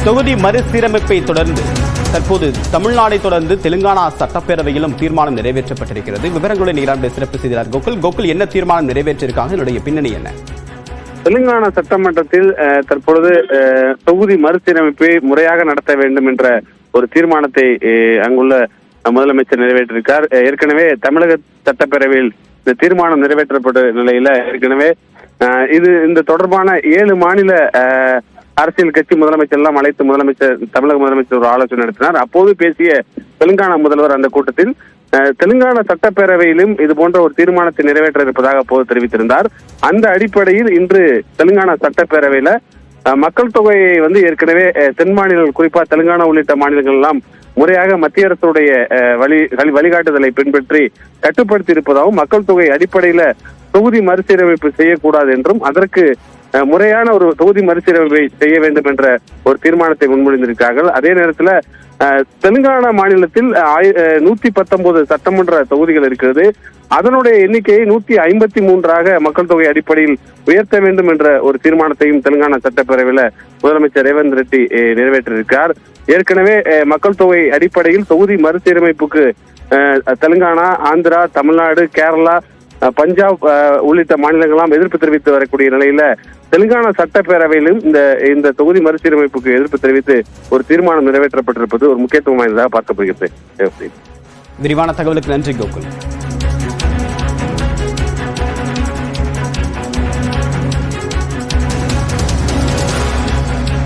தொகுதி மறுசீரமைப்பை தொடர்ந்து தற்போது தமிழ்நாடை தொடர்ந்து தெலுங்கானா சட்டப்பேரவையிலும் தீர்மானம் நிறைவேற்றப்பட்டிருக்கிறது. விவரங்களை நீராண்டு சிறப்பு செய்தியாளர் கோகுல் என்ன தீர்மானம் நிறைவேற்றிருக்காங்க, என்னுடைய பின்னணி என்ன? தெலுங்கானா சட்டமன்றத்தில் தற்பொழுது தொகுதி மறுசீரமைப்பை முறையாக நடத்த வேண்டும் என்ற ஒரு தீர்மானத்தை அங்குள்ள முதலமைச்சர் நிறைவேற்றிருக்கார். ஏற்கனவே தமிழக சட்டப்பேரவையில் இந்த தீர்மானம் நிறைவேற்றப்பட்ட நிலையில ஏற்கனவே இந்த தொடர்பான 7 மாநில அரசியல் கட்சி முதலமைச்சர் எல்லாம் அழைத்து தமிழக முதலமைச்சர் ஒரு ஆலோசனை நடத்தினார். அப்போது பேசிய தெலுங்கானா முதல்வர் அந்த கூட்டத்தில் தெலுங்கானா சட்டப்பேரவையிலும் இது போன்ற ஒரு தீர்மானத்தை நிறைவேற்ற இருப்பதாக அப்போது தெரிவித்திருந்தார். அந்த அடிப்படையில் இன்று தெலுங்கானா சட்டப்பேரவையில மக்கள் தொகையை ஏற்கனவே தென் மாநிலங்கள், குறிப்பா தெலுங்கானா உள்ளிட்ட மாநிலங்கள் எல்லாம் முறையாக மத்திய அரசுடைய வழிகாட்டுதலை பின்பற்றி கட்டுப்படுத்தி இருப்பதாகவும், மக்கள் தொகை அடிப்படையில தொகுதி மறுசீரமைப்பு செய்யக்கூடாது என்றும் அதற்கு முறையான ஒரு தொகுதி மறுசீரமைப்பை செய்ய வேண்டும் என்ற ஒரு தீர்மானத்தை முன்மொழிந்திருக்கிறார்கள். அதே நேரத்தில் தெலுங்கானா மாநிலத்தில் 119 சட்டமன்ற தொகுதிகள் இருக்கிறது. அதனுடைய எண்ணிக்கையை 153 மக்கள் தொகை அடிப்படையில் உயர்த்த வேண்டும் என்ற ஒரு தீர்மானத்தையும் தெலுங்கானா சட்டப்பேரவையில் முதலமைச்சர் ரேவந்த் ரெட்டி நிறைவேற்றியிருக்கிறார். ஏற்கனவே மக்கள் தொகை அடிப்படையில் தொகுதி மறுசீரமைப்புக்கு தெலுங்கானா, ஆந்திரா, தமிழ்நாடு, கேரளா, பஞ்சாப் உள்ளிட்ட மாநிலங்களாம் எதிர்ப்பு தெரிவித்து வரக்கூடிய நிலையில தெலுங்கானா சட்டப்பேரவையிலும் இந்த தொகுதி மறுசீரமைப்புக்கு எதிர்ப்பு தெரிவித்து ஒரு தீர்மானம் நிறைவேற்றப்பட்டிருப்பது ஒரு முக்கியத்துவம் வாய்ந்ததாக பார்க்கப்படுகிறது. விரிவான தகவலுக்கு நன்றி கோகுல்.